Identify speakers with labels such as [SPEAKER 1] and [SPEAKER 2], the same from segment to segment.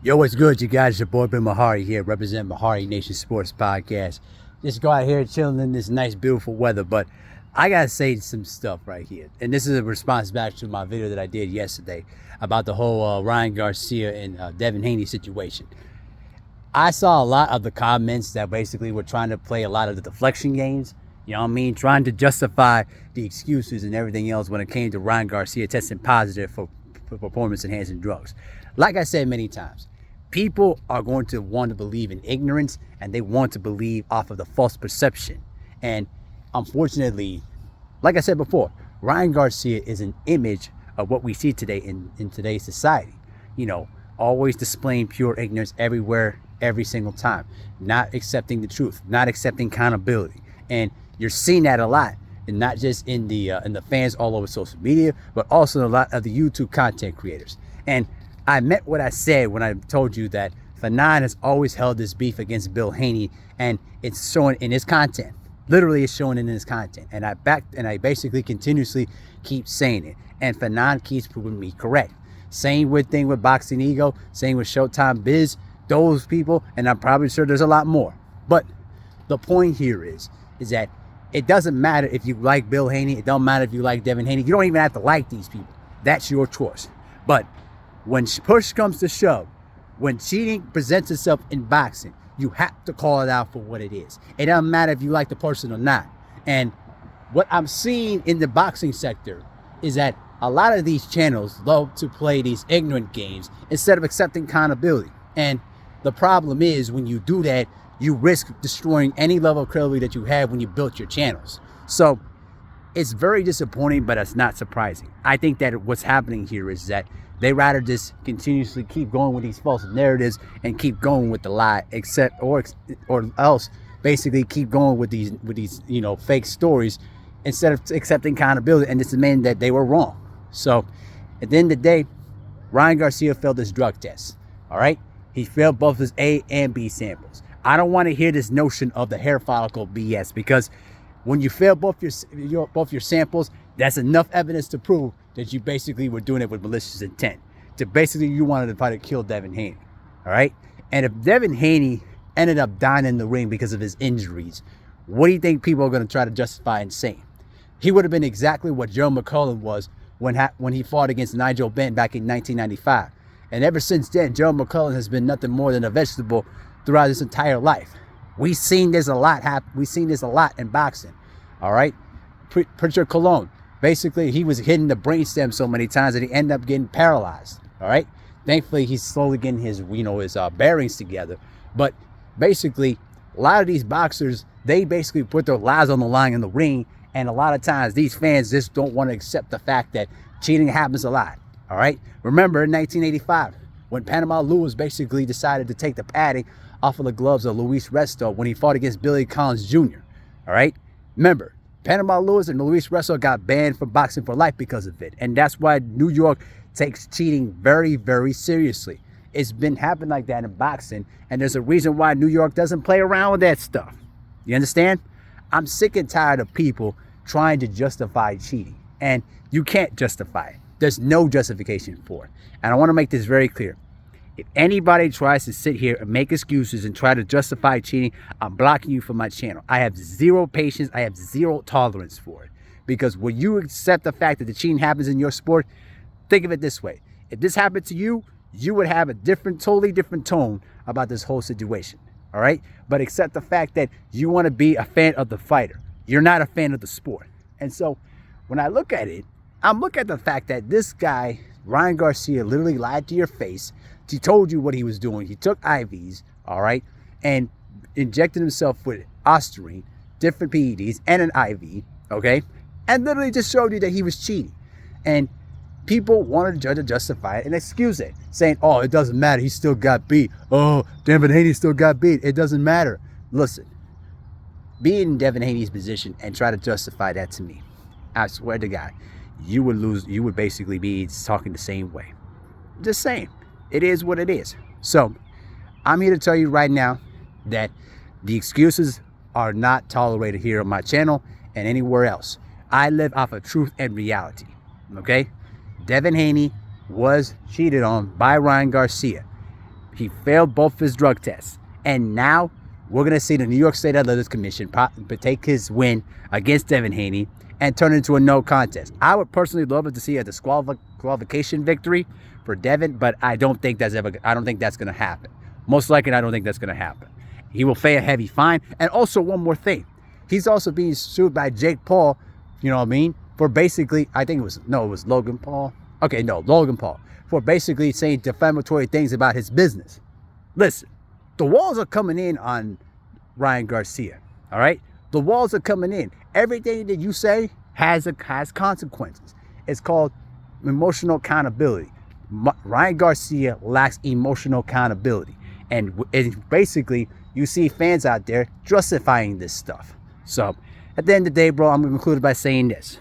[SPEAKER 1] Yo, what's good, you guys? Your boy Ben Mahari here, representing Mahari Nation Sports Podcast. Just go out here chilling in this nice, beautiful weather, but I gotta say some stuff right here. And this is a response back to my video that I did yesterday about the whole Ryan Garcia and Devin Haney situation. I saw a lot of the comments that basically were trying to play a lot of the deflection games, you know what I mean? Trying to justify the excuses and everything else when it came to Ryan Garcia testing positive for performance-enhancing drugs. Like I said many times, people are going to want to believe in ignorance, and they want to believe off of the false perception. And unfortunately, like I said before, Ryan Garcia is an image of what we see today in today's society. You know, always displaying pure ignorance everywhere, every single time, not accepting the truth, not accepting accountability. And you're seeing that a lot, and not just in the fans all over social media, but also in a lot of the YouTube content creators. And I meant what I said when I told you that Fanon has always held this beef against Bill Haney, and it's showing in his content. Literally, it's showing in his content. And I basically continuously keep saying it. And Fanon keeps proving me correct. Same thing with Boxing Ego, same with Showtime Biz, those people, and I'm probably sure there's a lot more. But the point here is that it doesn't matter if you like Bill Haney, it don't matter if you like Devin Haney. You don't even have to like these people. That's your choice. But when push comes to shove, when cheating presents itself in boxing, you have to call it out for what it is. It doesn't matter if you like the person or not. And what I'm seeing in the boxing sector is that a lot of these channels love to play these ignorant games instead of accepting accountability. And the problem is, when you do that, you risk destroying any level of credibility that you have when you built your channels. So it's very disappointing, but it's not surprising. I think that what's happening here is that they rather just continuously keep going with these false narratives and keep going with the lie, or else basically keep going with these fake stories instead of accepting accountability and just admitting that they were wrong. So at the end of the day, Ryan Garcia failed his drug test. All right, he failed both his A and B samples. I don't want to hear this notion of the hair follicle BS, because when you fail both your samples, that's enough evidence to prove that you basically were doing it with malicious intent. You wanted to try to kill Devin Haney. All right? And if Devin Haney ended up dying in the ring because of his injuries, what do you think people are going to try to justify and say? He would have been exactly what Joe McCullough was when he fought against Nigel Benn back in 1995. And ever since then, Joe McCullough has been nothing more than a vegetable throughout his entire life. We've seen this a lot happen. We've seen this a lot in boxing. All right? Pritchard Colon, basically, he was hitting the brainstem so many times that he ended up getting paralyzed. All right? Thankfully, he's slowly getting his bearings together. But basically, a lot of these boxers, they basically put their lives on the line in the ring. And a lot of times, these fans just don't want to accept the fact that cheating happens a lot. All right? Remember in 1985, when Panama Lewis basically decided to take the padding off of the gloves of Luis Resto when he fought against Billy Collins Jr. All right? Remember, Panama Lewis and Luis Resto got banned from boxing for life because of it. And that's why New York takes cheating very, very seriously. It's been happening like that in boxing, and there's a reason why New York doesn't play around with that stuff. You understand? I'm sick and tired of people trying to justify cheating, and you can't justify it. There's no justification for it. And I want to make this very clear. If anybody tries to sit here and make excuses and try to justify cheating, I'm blocking you from my channel. I have zero patience. I have zero tolerance for it. Because when you accept the fact that the cheating happens in your sport, think of it this way. If this happened to you, you would have a totally different tone about this whole situation. All right? But accept the fact that you want to be a fan of the fighter. You're not a fan of the sport. And so when I look at it, I'm looking at the fact that this guy, Ryan Garcia, literally lied to your face. He told you what he was doing. He took IVs, all right, and injected himself with Ostarine, different PEDs, and an IV, okay, and literally just showed you that he was cheating. And people wanted to justify it and excuse it, saying, oh, it doesn't matter. He still got beat. Oh, Devin Haney still got beat. It doesn't matter. Listen, be in Devin Haney's position and try to justify that to me. I swear to God, you would lose. You would basically be talking the same way. Just saying. It is what it is. So I'm here to tell you right now that the excuses are not tolerated here on my channel and anywhere else. I live off of truth and reality. Okay? Devin Haney was cheated on by Ryan Garcia. He failed both his drug tests. And now we're going to see the New York State Athletics Commission take his win against Devin Haney and turn it into a no contest. I would personally love it to see a disqualification victory for Devin, but I don't think that's going to happen. Most likely, I don't think that's going to happen. He will pay a heavy fine. And also, one more thing. He's also being sued by Jake Paul, you know what I mean, for basically, it was Logan Paul. Okay, no, Logan Paul. For basically saying defamatory things about his business. Listen, the walls are coming in on Ryan Garcia, all right? The walls are coming in. Everything that you say has consequences. It's called emotional accountability. Ryan Garcia lacks emotional accountability. And basically, you see fans out there justifying this stuff. So, at the end of the day, bro, I'm going to conclude by saying this.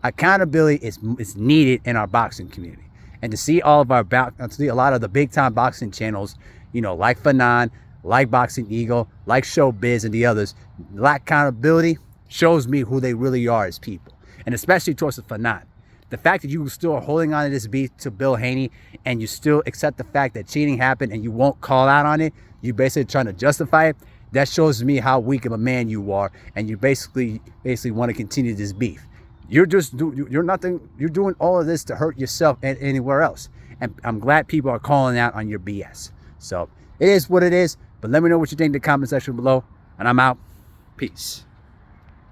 [SPEAKER 1] Accountability is needed in our boxing community. And to see a lot of the big-time boxing channels, you know, like Fanon, like Boxing Eagle, like Showbiz and the others, lack accountability shows me who they really are as people. And especially towards the Fanon. The fact that you still are holding on to this beef to Bill Haney and you still accept the fact that cheating happened and you won't call out on it, you basically trying to justify it, that shows me how weak of a man you are, and you basically want to continue this beef. You're doing all of this to hurt yourself and anywhere else. And I'm glad people are calling out on your BS. So it is what it is. But let me know what you think in the comment section below. And I'm out. Peace.